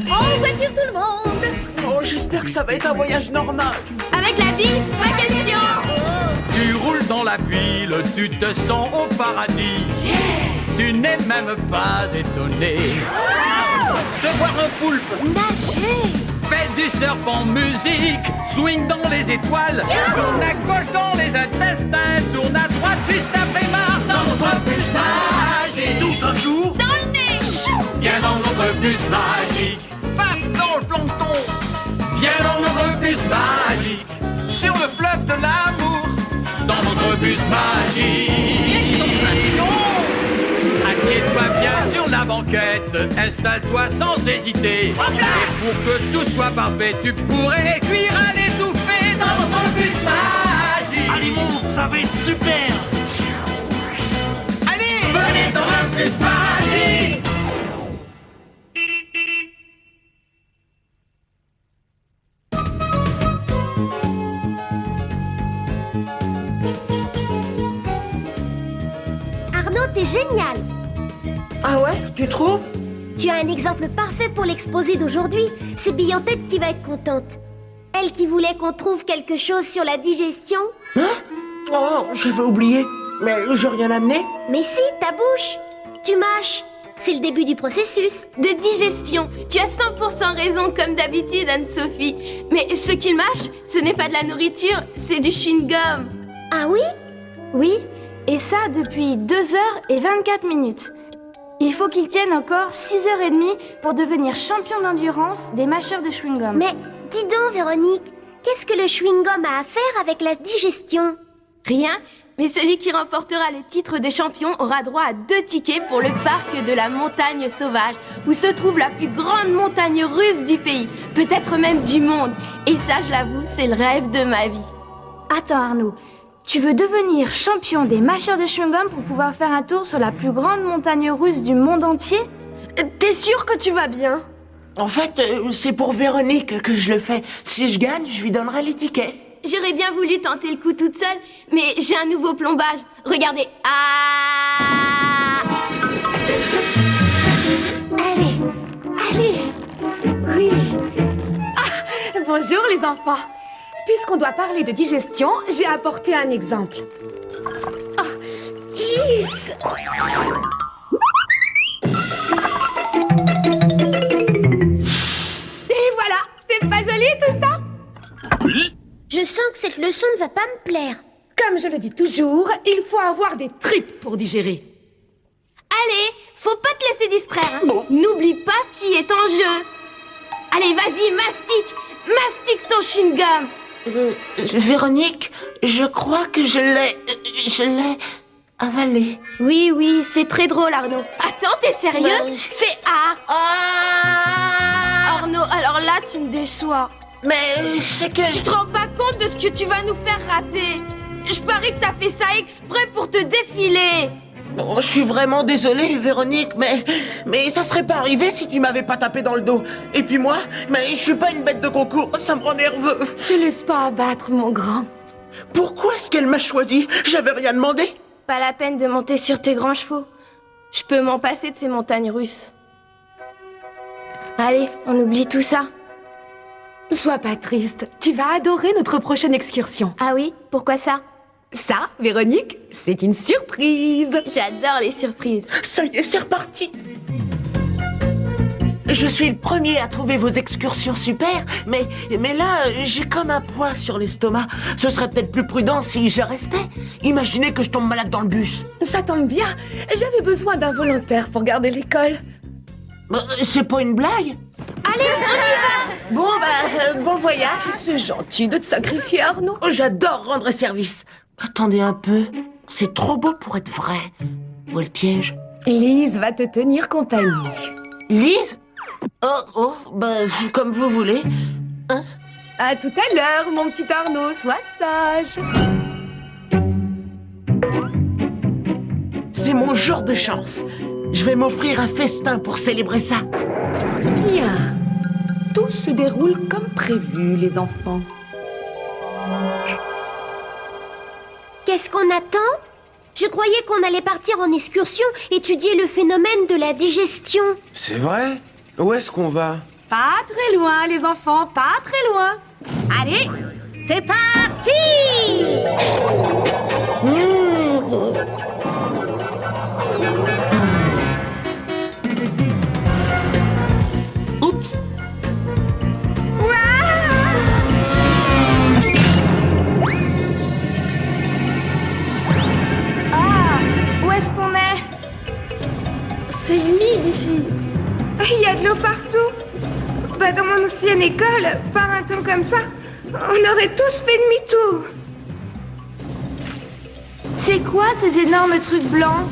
En voiture tout le monde. Oh, j'espère que ça va être un voyage normal. Avec la vie, pas question. Tu roules dans la ville, tu te sens au paradis. Tu n'es même pas étonné de voir un poulpe Nager. fait du surf en musique, swing dans les étoiles, tourne à gauche dans les intestins, tourne à droite juste après marre dans notre bus magique. Tout un jour, Dans le nez. Chou. viens dans notre bus magique. Paf dans le plancton, viens dans notre bus magique. Sur le fleuve de l'amour, dans notre bus magique. Quelle sensation! Assieds-toi bien sur la banquette, installe-toi sans hésiter. Et pour que tout soit parfait, tu pourrais cuire à l'étouffée dans notre bus magique. Allez, monte, ça va être super. Allez, venez dans un bus magique. Arnaud, t'es génial! Ah ouais, tu trouves? Tu as un exemple parfait pour l'exposé d'aujourd'hui. C'est Billantette qui va être contente. Elle qui voulait qu'on trouve quelque chose sur la digestion. Oh, j'avais oublié. Mais j'ai rien amené. Mais si, ta bouche! Tu mâches. C'est le début du processus. De digestion. Tu as 100% raison comme d'habitude, Anne-Sophie. Mais ce qu'il mâche, ce n'est pas de la nourriture, c'est du chewing-gum. Ah oui? Oui, et ça depuis 2h24. Il faut qu'il tienne encore 6h30 pour devenir champion d'endurance des mâcheurs de chewing-gum. Mais dis donc, Véronique, qu'est-ce que le chewing-gum a à faire avec la digestion? Rien, mais celui qui remportera le titre de champion aura droit à 2 tickets pour le parc de la montagne sauvage, où se trouve la plus grande montagne russe du pays, peut-être même du monde. Et ça, je l'avoue, c'est le rêve de ma vie. Attends Arnaud, tu veux devenir champion des mâcheurs de chewing-gum pour pouvoir faire un tour sur la plus grande montagne russe du monde entier? T'es sûr que tu vas bien? En fait, c'est pour Véronique que je le fais. Si je gagne, je lui donnerai les tickets. J'aurais bien voulu tenter le coup toute seule, mais j'ai un nouveau plombage. Regardez. Ah! Allez. Oui. Ah, bonjour les enfants. Puisqu'on doit parler de digestion, j'ai apporté un exemple. Ah, is. Et voilà, c'est pas joli tout ça? Je sens que cette leçon ne va pas me plaire. Comme je le dis toujours, il faut avoir des tripes pour digérer. Allez, faut pas te laisser distraire. Hein. N'oublie pas ce qui est en jeu. Allez, vas-y, mastique ton chewing-gum. Véronique, je crois que je l'ai avalé. Oui, c'est très drôle, Arnaud. Attends, t'es sérieux? Ouais. Fais A. Ah! Arnaud, alors là, tu me déçois. Mais c'est que... Tu te rends pas compte de ce que tu vas nous faire rater? Je parie que t'as fait ça exprès pour te défiler. Oh, je suis vraiment désolée, Véronique, mais ça serait pas arrivé si tu m'avais pas tapé dans le dos. Et puis moi, mais je suis pas une bête de concours, ça me rend nerveux. Te laisse pas abattre, mon grand. Pourquoi est-ce qu'elle m'a choisi? J'avais rien demandé. Pas la peine de monter sur tes grands chevaux. Je peux m'en passer de ces montagnes russes. Allez, on oublie tout ça. Sois pas triste, tu vas adorer notre prochaine excursion. Ah oui? Pourquoi ça? Ça, Véronique, c'est une surprise. J'adore les surprises. Ça y est, c'est reparti. Je suis le premier à trouver vos excursions super, mais là, j'ai comme un poids sur l'estomac. Ce serait peut-être plus prudent si je restais. Imaginez que je tombe malade dans le bus. Ça tombe bien, j'avais besoin d'un volontaire pour garder l'école. C'est pas une blague? Allez, on y va! Bon, bon voyage. C'est gentil de te sacrifier, Arnaud. Oh, j'adore rendre service. Attendez un peu, c'est trop beau pour être vrai. Où est le piège? Lise va te tenir compagnie. Lise? Comme vous voulez. Hein? À tout à l'heure, mon petit Arnaud, sois sage. C'est mon jour de chance. Je vais m'offrir un festin pour célébrer ça. Bien. Tout se déroule comme prévu, les enfants. Qu'est-ce qu'on attend? Je croyais qu'on allait partir en excursion, étudier le phénomène de la digestion. C'est vrai? Où est-ce qu'on va? Pas très loin, les enfants, pas très loin. Allez, c'est parti! Oups. Ah, où est-ce qu'on est? C'est humide ici. Il y a de l'eau partout. Bah, dans mon ancienne école, par un temps comme ça, on aurait tous fait demi-tour. C'est quoi ces énormes trucs blancs?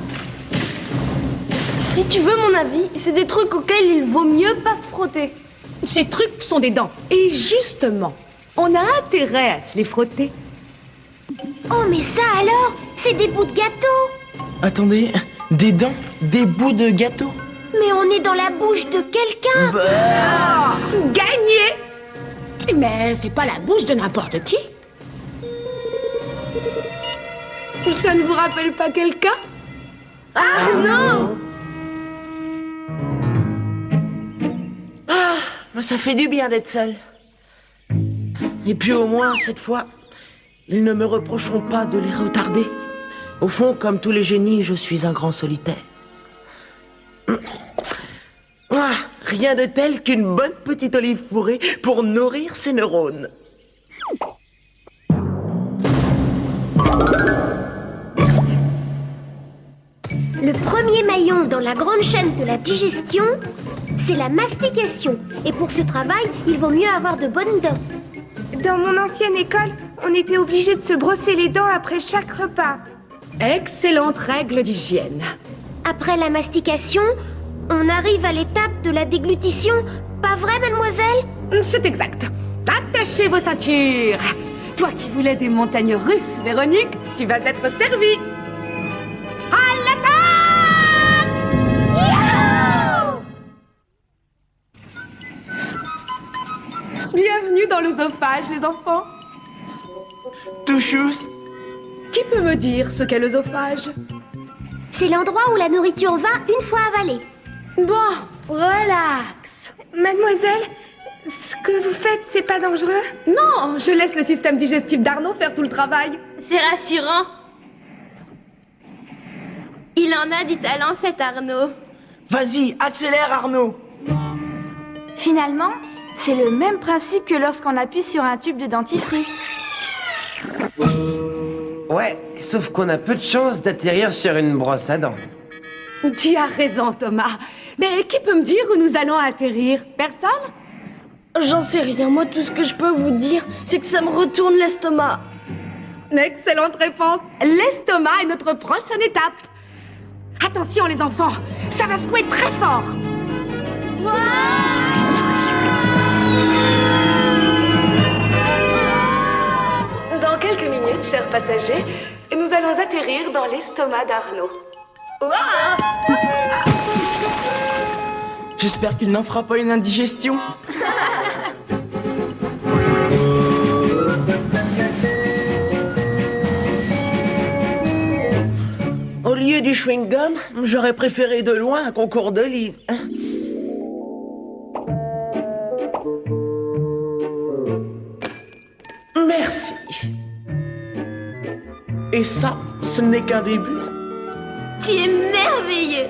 Si tu veux mon avis, c'est des trucs auxquels il vaut mieux pas se frotter. Ces trucs sont des dents. Et justement, on a intérêt à se les frotter. Oh, mais ça alors, c'est des bouts de gâteau. Attendez, des dents, des bouts de gâteau. Mais on est dans la bouche de quelqu'un. Gagné! Mais c'est pas la bouche de n'importe qui. Ça ne vous rappelle pas quelqu'un? Ah non! Mais ça fait du bien d'être seul. Et puis au moins, cette fois, ils ne me reprocheront pas de les retarder. Au fond, comme tous les génies, je suis un grand solitaire. Ah, rien de tel qu'une bonne petite olive fourrée pour nourrir ses neurones. Le premier maillon dans la grande chaîne de la digestion, c'est la mastication. Et pour ce travail, il vaut mieux avoir de bonnes dents. Dans mon ancienne école, on était obligé de se brosser les dents après chaque repas. Excellente règle d'hygiène. Après la mastication, on arrive à l'étape de la déglutition. Pas vrai, mademoiselle? C'est exact. Attachez vos ceintures. Toi qui voulais des montagnes russes, Véronique, tu vas être servie. À l'attaque! Bienvenue dans l'œsophage, les enfants. Touchous. Qui peut me dire ce qu'est l'œsophage? C'est l'endroit où la nourriture va une fois avalée. Bon, relax. Mademoiselle, ce que vous faites, c'est pas dangereux? Non, je laisse le système digestif d'Arnaud faire tout le travail. C'est rassurant. Il en a du talent, cet Arnaud. Vas-y, accélère Arnaud. Finalement, c'est le même principe que lorsqu'on appuie sur un tube de dentifrice. Ouais, sauf qu'on a peu de chance d'atterrir sur une brosse à dents. Tu as raison, Thomas. Mais qui peut me dire où nous allons atterrir? Personne? J'en sais rien. Moi, tout ce que je peux vous dire, c'est que ça me retourne l'estomac. Excellente réponse. L'estomac est notre prochaine étape. Attention, les enfants, ça va secouer très fort. Dans quelques minutes, chers passagers, nous allons atterrir dans l'estomac d'Arnaud. J'espère qu'il n'en fera pas une indigestion. Au lieu du chewing-gum, j'aurais préféré de loin un concours d'olives. Merci. Et ça, ce n'est qu'un début. Tu es merveilleux.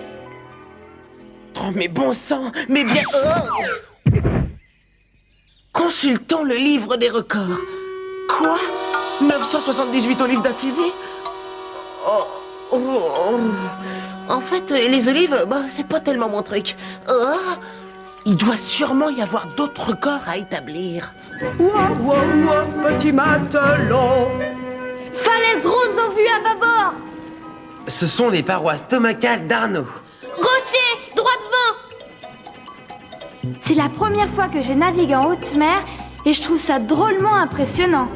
Oh, mais bon sang, mais bien... Oh. Consultons le livre des records. Quoi? 978 olives d'affilée? Oh. En fait, les olives, c'est pas tellement mon truc. Il doit sûrement y avoir d'autres records à établir. Petit matelot. Falaise rose en vue à bâbord. Ce sont les parois stomacales d'Arnaud. Rocher, droit devant. C'est la première fois que je navigue en haute mer et je trouve ça drôlement impressionnant.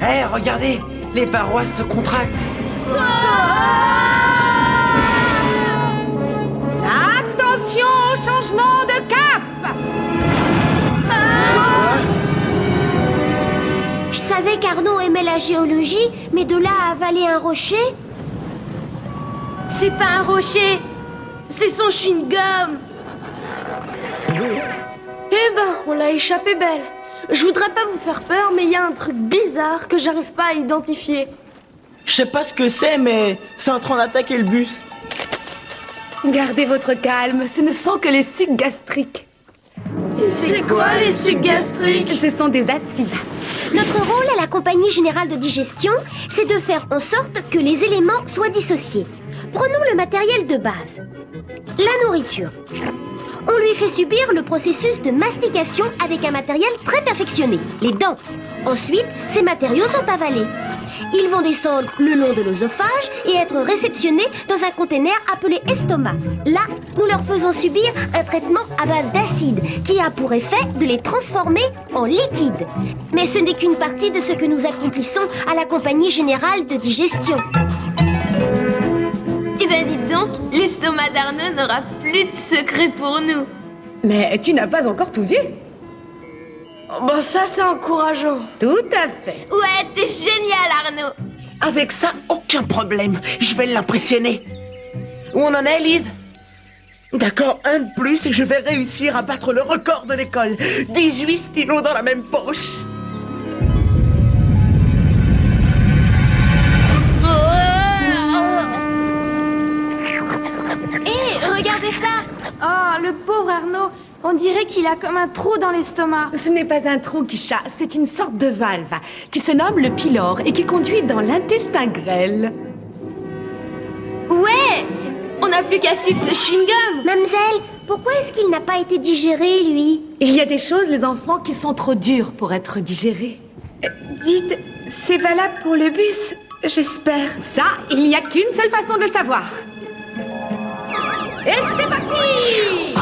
Hé, regardez, les parois se contractent. Attention au changement de cap. Je savais qu'Arnaud aimait la géologie, mais de là à avaler un rocher... C'est pas un rocher, c'est son chewing-gum. Eh ben, on l'a échappé belle. Je voudrais pas vous faire peur, mais il y a un truc bizarre que j'arrive pas à identifier. Je sais pas ce que c'est, mais c'est en train d'attaquer le bus. Gardez votre calme, ce ne sont que les sucs gastriques. C'est quoi les sucs gastriques? Ce sont des acides. Notre rôle à la Compagnie Générale de Digestion, c'est de faire en sorte que les éléments soient dissociés. Prenons le matériel de base. La nourriture. On lui fait subir le processus de mastication avec un matériel très perfectionné, les dents. Ensuite, ces matériaux sont avalés. Ils vont descendre le long de l'œsophage et être réceptionnés dans un conteneur appelé estomac. Là, nous leur faisons subir un traitement à base d'acide qui a pour effet de les transformer en liquide. Mais ce n'est qu'une partie de ce que nous accomplissons à la Compagnie Générale de Digestion. Eh ben dites donc, l'estomac d'Arnaud n'aura plus de secret pour nous. Mais tu n'as pas encore tout vu. Bon, ça c'est encourageant. Tout à fait. Ouais, t'es génial Arnaud. Avec ça, aucun problème. Je vais l'impressionner. Où on en est, Lise? D'accord, un de plus et je vais réussir à battre le record de l'école. 18 stylos dans la même poche. Hé, regardez ça! Oh, le pauvre Arnaud, on dirait qu'il a comme un trou dans l'estomac. Ce n'est pas un trou qui chasse, c'est une sorte de valve qui se nomme le pylore et qui conduit dans l'intestin grêle. Ouais, on n'a plus qu'à suivre ce chewing-gum. Mademoiselle, pourquoi est-ce qu'il n'a pas été digéré, lui? Il y a des choses, les enfants, qui sont trop dures pour être digérées. Dites, c'est valable pour le bus, j'espère. Ça, il n'y a qu'une seule façon de le savoir. Et c'est parti!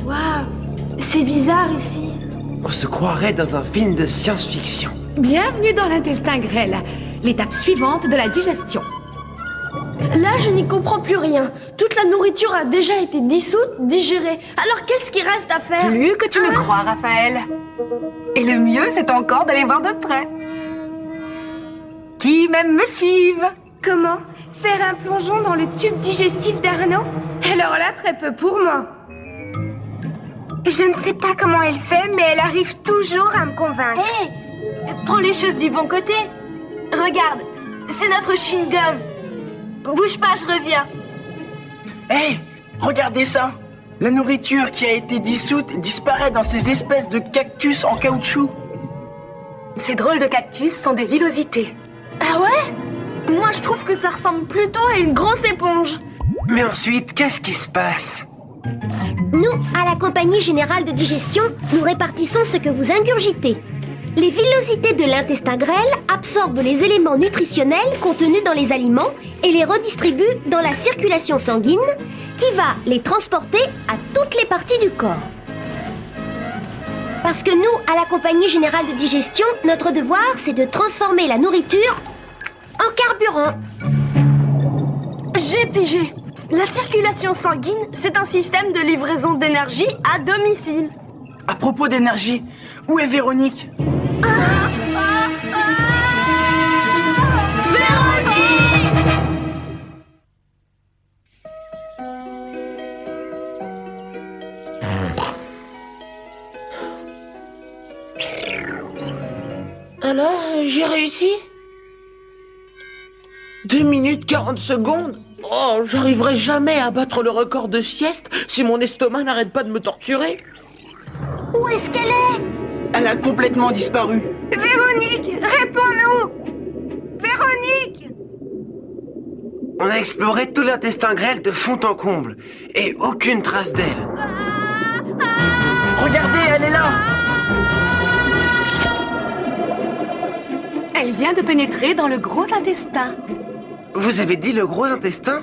Waouh, c'est bizarre ici. On se croirait dans un film de science-fiction. Bienvenue dans l'intestin grêle, l'étape suivante de la digestion. Là, je n'y comprends plus rien. Toute la nourriture a déjà été dissoute, digérée. Alors qu'est-ce qui reste à faire? Plus que tu ne crois, Raphaël. Et le mieux, c'est encore d'aller voir de près. Qui même me suivent? Comment? Faire un plongeon dans le tube digestif d'Arnaud? Alors là, très peu pour moi. Je ne sais pas comment elle fait, mais elle arrive toujours à me convaincre. Hé, prends les choses du bon côté. Regarde, c'est notre chewing-gum. Bouge pas, je reviens. Hé, regardez ça! La nourriture qui a été dissoute disparaît dans ces espèces de cactus en caoutchouc. Ces drôles de cactus sont des villosités. Ah ouais? Moi, je trouve que ça ressemble plutôt à une grosse éponge. Mais ensuite, qu'est-ce qui se passe? Nous, à la Compagnie Générale de Digestion, nous répartissons ce que vous ingurgitez. Les villosités de l'intestin grêle absorbent les éléments nutritionnels contenus dans les aliments et les redistribuent dans la circulation sanguine qui va les transporter à toutes les parties du corps. Parce que nous, à la Compagnie Générale de Digestion, notre devoir, c'est de transformer la nourriture en carburant. J'ai pigé. La circulation sanguine, c'est un système de livraison d'énergie à domicile. À propos d'énergie, où est Véronique? Alors, j'ai réussi? 2 minutes 40 secondes? Oh, j'arriverai jamais à battre le record de sieste si mon estomac n'arrête pas de me torturer. Où est-ce qu'elle est? Elle a complètement disparu. Véronique, réponds-nous. Véronique! On a exploré tout l'intestin grêle de fond en comble, et aucune trace d'elle. Regardez, elle est là! Elle vient de pénétrer dans le gros intestin. Vous avez dit le gros intestin?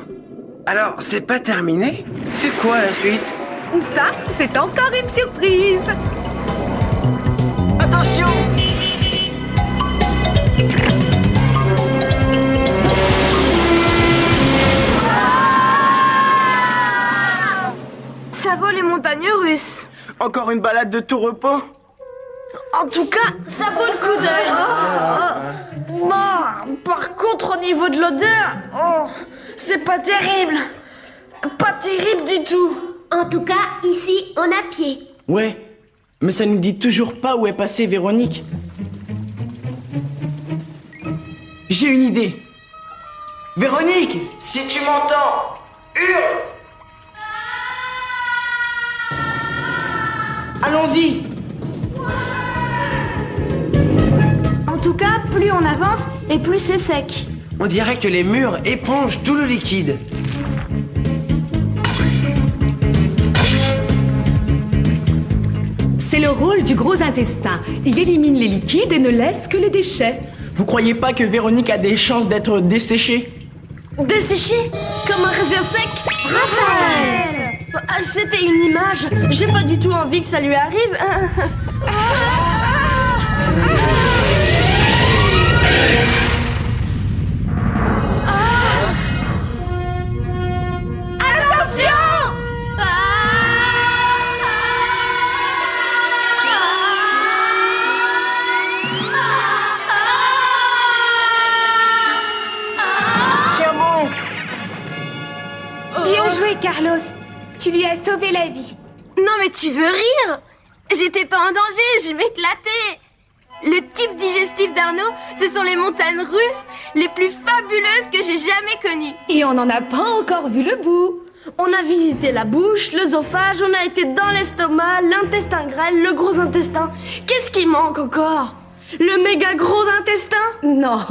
Alors, c'est pas terminé? C'est quoi la suite? Ça, c'est encore une surprise. Attention! Ça vaut les Encore une balade de tout repos? En tout cas, ça vaut le coup d'œil. Par contre, au niveau de l'odeur, c'est pas terrible. Pas terrible du tout. En tout cas, ici, on a pied. Ouais, mais ça nous dit toujours pas où est passée Véronique. J'ai une idée. Véronique, si tu m'entends, hurle. Allons-y. En tout cas, plus on avance et plus c'est sec. On dirait que les murs épongent tout le liquide. C'est le rôle du gros intestin. Il élimine les liquides et ne laisse que les déchets. Vous croyez pas que Véronique a des chances d'être desséchée? Desséché comme un raisin sec. Raphaël! C'était une image. J'ai pas du tout envie que ça lui arrive. Bien joué, Carlos. Tu lui as sauvé la vie. Non mais tu veux rire? J'étais pas en danger, je m'éclatais. Le type digestif d'Arnaud, ce sont les montagnes russes les plus fabuleuses que j'ai jamais connues. Et on n'en a pas encore vu le bout. On a visité la bouche, l'œsophage, on a été dans l'estomac, l'intestin grêle, le gros intestin. Qu'est-ce qui manque encore? Le méga gros intestin? Non,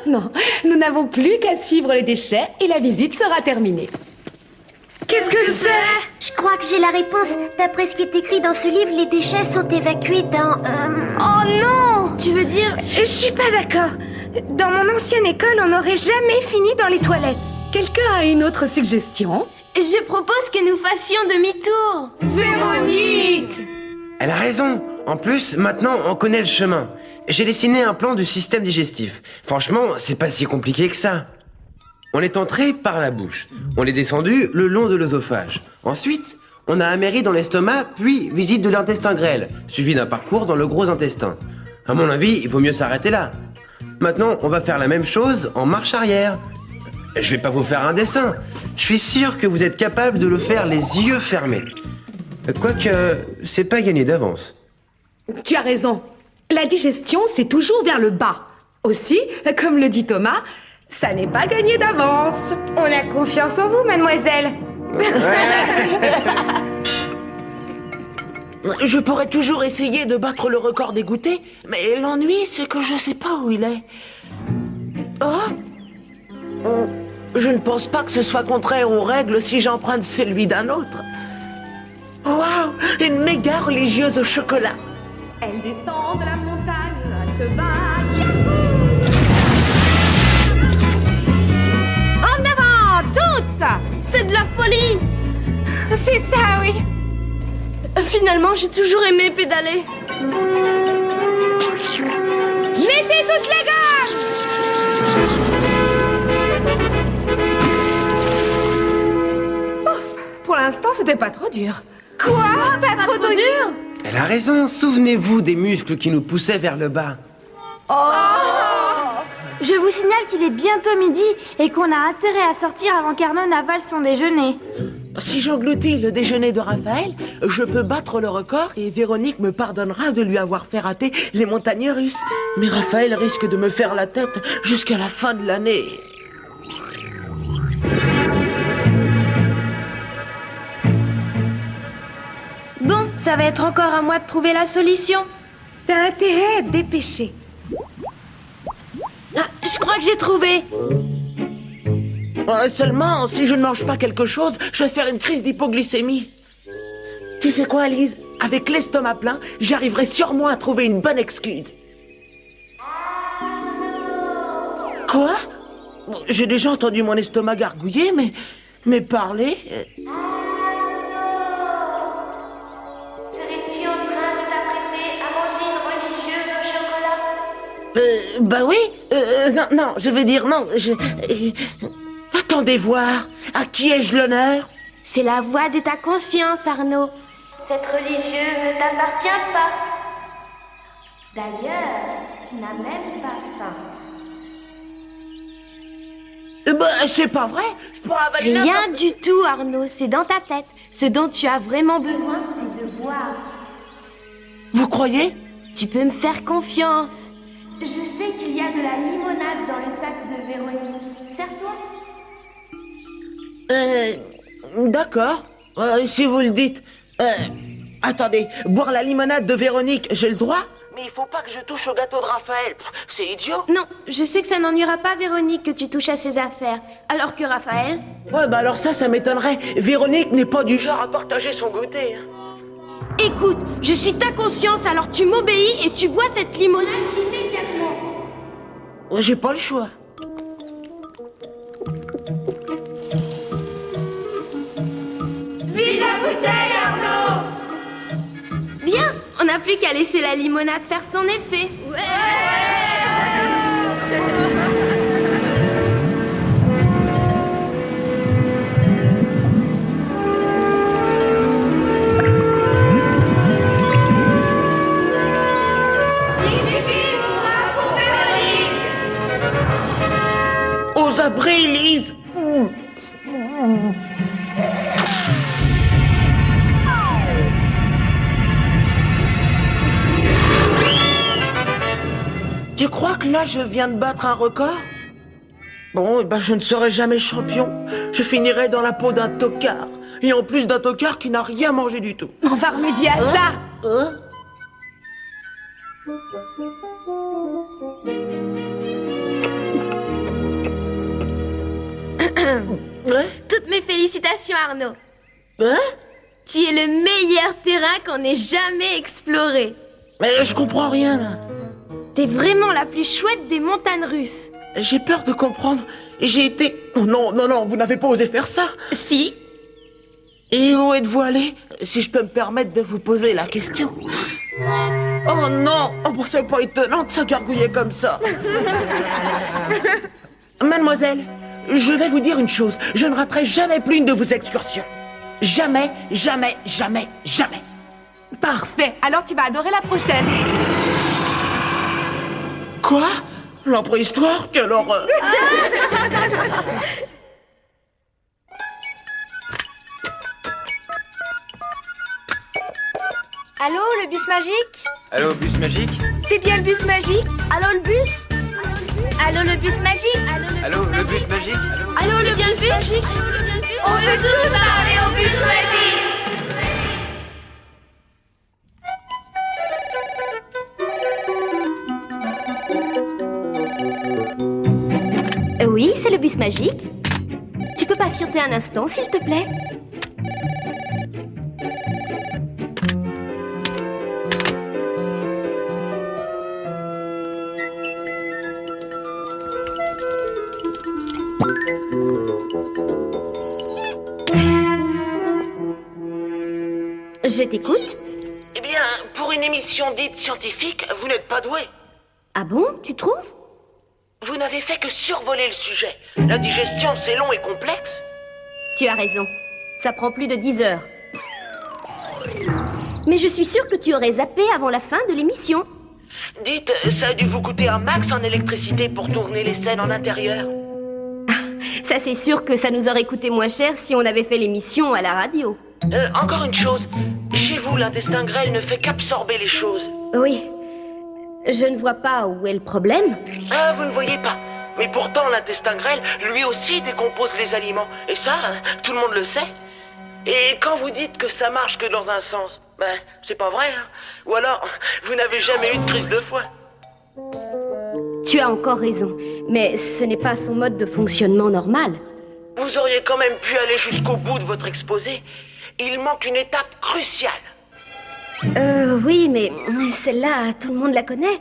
non, nous n'avons plus qu'à suivre les déchets et la visite sera terminée. Qu'est-ce que c'est? Je crois que j'ai la réponse. D'après ce qui est écrit dans ce livre, les déchets sont évacués dans... Oh non! Tu veux dire... Je suis pas d'accord. Dans mon ancienne école, on n'aurait jamais fini dans les toilettes. Quelqu'un a une autre suggestion? Je propose que nous fassions demi-tour. Véronique! Elle a raison. En plus, maintenant, on connaît le chemin. J'ai dessiné un plan du système digestif. Franchement, c'est pas si compliqué que ça. On est entré par la bouche. On est descendu le long de l'œsophage. Ensuite, on a améri dans l'estomac, puis visite de l'intestin grêle, suivi d'un parcours dans le gros intestin. À mon avis, il vaut mieux s'arrêter là. Maintenant, on va faire la même chose en marche arrière. Je vais pas vous faire un dessin. Je suis sûr que vous êtes capable de le faire les yeux fermés. Quoique, c'est pas gagné d'avance. Tu as raison. La digestion, c'est toujours vers le bas. Aussi, comme le dit Thomas, ça n'est pas gagné d'avance. On a confiance en vous, mademoiselle. Je pourrais toujours essayer de battre le record des goûters, mais l'ennui, c'est que je sais pas où il est. Je ne pense pas que ce soit contraire aux règles si j'emprunte celui d'un autre. Waouh, une méga religieuse au chocolat. Elle descend de la montagne à cheval. En avant, toutes! C'est de la folie! C'est ça, oui. Finalement, j'ai toujours aimé pédaler. Mettez toutes les gammes! Pour l'instant, c'était pas trop dur. Quoi? Pas trop dur? Elle a raison. Souvenez-vous des muscles qui nous poussaient vers le bas. Je vous signale qu'il est bientôt midi et qu'on a intérêt à sortir avant qu'Arnaud n'avale son déjeuner. Si j'engloutis le déjeuner de Raphaël, je peux battre le record et Véronique me pardonnera de lui avoir fait rater les montagnes russes. Mais Raphaël risque de me faire la tête jusqu'à la fin de l'année. Bon, ça va être encore à moi de trouver la solution. T'as intérêt à te dépêcher. Ah, je crois que j'ai trouvé. Seulement, si je ne mange pas quelque chose, je vais faire une crise d'hypoglycémie. Tu sais quoi, Alice? Avec l'estomac plein, j'arriverai sûrement à trouver une bonne excuse. Quoi? Bon, j'ai déjà entendu mon estomac gargouiller, mais parler... Serais-tu en train de t'apprêter à manger une religieuse au chocolat? Bah oui. Non, je vais dire non. Attendez voir. À qui ai-je l'honneur? C'est la voix de ta conscience, Arnaud. Cette religieuse ne t'appartient pas. D'ailleurs, tu n'as même pas faim. C'est pas vrai. Je pourrais avaler Rien du tout, Arnaud. C'est dans ta tête. Ce dont tu as vraiment besoin, c'est de boire. Vous croyez? Tu peux me faire confiance. Je sais qu'il y a de la limonade dans le sac de Véronique. Sers-toi. D'accord. Si vous le dites. Attendez, boire la limonade de Véronique, j'ai le droit? Mais il faut pas que je touche au gâteau de Raphaël. C'est idiot. Non, je sais que ça n'ennuiera pas Véronique que tu touches à ses affaires. Alors que Raphaël... Ouais, bah alors ça m'étonnerait. Véronique n'est pas du genre à partager son goûter. Écoute, je suis ta conscience, alors tu m'obéis et tu bois cette limonade immédiatement. J'ai pas le choix. Vide la bouteille, Arnaud! Bien, on n'a plus qu'à laisser la limonade faire son effet. Aux abris, Lise. Tu crois que là, je viens de battre un record? Bon, je ne serai jamais champion. Je finirai dans la peau d'un tocard. Et en plus d'un tocard qui n'a rien mangé du tout. On va remédier à ça. Toutes mes félicitations, Arnaud. Hein? Tu es le meilleur terrain qu'on ait jamais exploré. Mais je comprends rien, là. T'es vraiment la plus chouette des montagnes russes. J'ai peur de comprendre. J'ai été... Oh non, vous n'avez pas osé faire ça. Si. Et où êtes-vous allé? Si je peux me permettre de vous poser la question. Oh non! Oh, c'est pas étonnant que ça gargouillait comme ça. Mademoiselle, je vais vous dire une chose. Je ne raterai jamais plus une de vos excursions. Jamais, jamais, jamais, jamais. Parfait. Alors tu vas adorer la prochaine. Quoi? La préhistoire? Quelle horreur! Allô, le bus magique? Allô, bus magique? C'est bien le bus magique? Allô, le bus? Allô, le bus magique? Allô, le bus magique? Allô, le bus magique? On veut tous parler au bus magique! Oui, c'est le bus magique. Tu peux patienter un instant, s'il te plaît? Je t'écoute. Eh bien, pour une émission dite scientifique, vous n'êtes pas doué. Ah bon, tu trouves? Vous n'avez fait que survoler le sujet. La digestion, c'est long et complexe. Tu as raison. Ça prend plus de 10 heures. Mais je suis sûre que tu aurais zappé avant la fin de l'émission. Dites, ça a dû vous coûter un max en électricité pour tourner les scènes en intérieur. Ça, c'est sûr que ça nous aurait coûté moins cher si on avait fait l'émission à la radio. Encore une chose. Chez vous, l'intestin grêle ne fait qu'absorber les choses. Oui. Je ne vois pas où est le problème. Ah, vous ne voyez pas. Mais pourtant, l'intestin grêle, lui aussi, décompose les aliments. Et ça, tout le monde le sait. Et quand vous dites que ça marche que dans un sens, c'est pas vrai, hein. Ou alors, vous n'avez jamais eu de crise de foie. Tu as encore raison. Mais ce n'est pas son mode de fonctionnement normal. Vous auriez quand même pu aller jusqu'au bout de votre exposé. Il manque une étape cruciale. Oui, mais celle-là, tout le monde la connaît.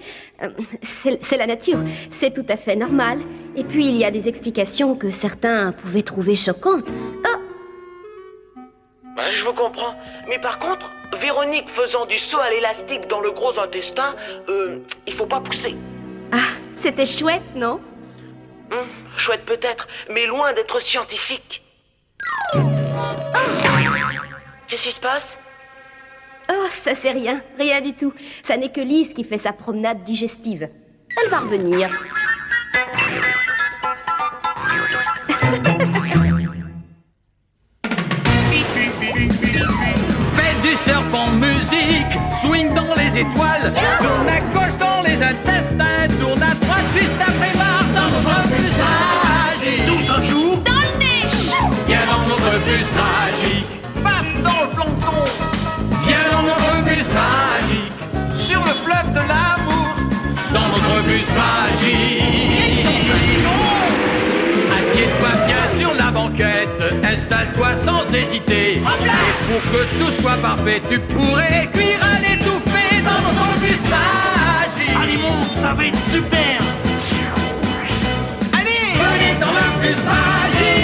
C'est la nature. C'est tout à fait normal. Et puis, il y a des explications que certains pouvaient trouver choquantes. Je vous comprends. Mais par contre, Véronique faisant du saut à l'élastique dans le gros intestin, il faut pas pousser. Ah, c'était chouette, non? Chouette peut-être, mais loin d'être scientifique. Qu'est-ce qui se passe? Oh, ça c'est rien, rien du tout. Ça n'est que Lise qui fait sa promenade digestive. Elle va revenir. Fais du serpent musique, swing dans les étoiles, tourne à gauche dans les intestins, tourne à droite juste après barre dans notre bus magique. Tout un jour, Dans le nez. Viens dans notre bus magique, paf dans le plancton. Viens dans notre bus magique, sur le fleuve de l'amour, dans notre bus magique. quelle sensation! Assieds-toi bien sur la banquette, installe-toi sans hésiter. Et pour que tout soit parfait, tu pourrais cuire à l'étouffée dans notre bus magique. Allez, monte, ça va être super! Allez, venez dans le bus magique.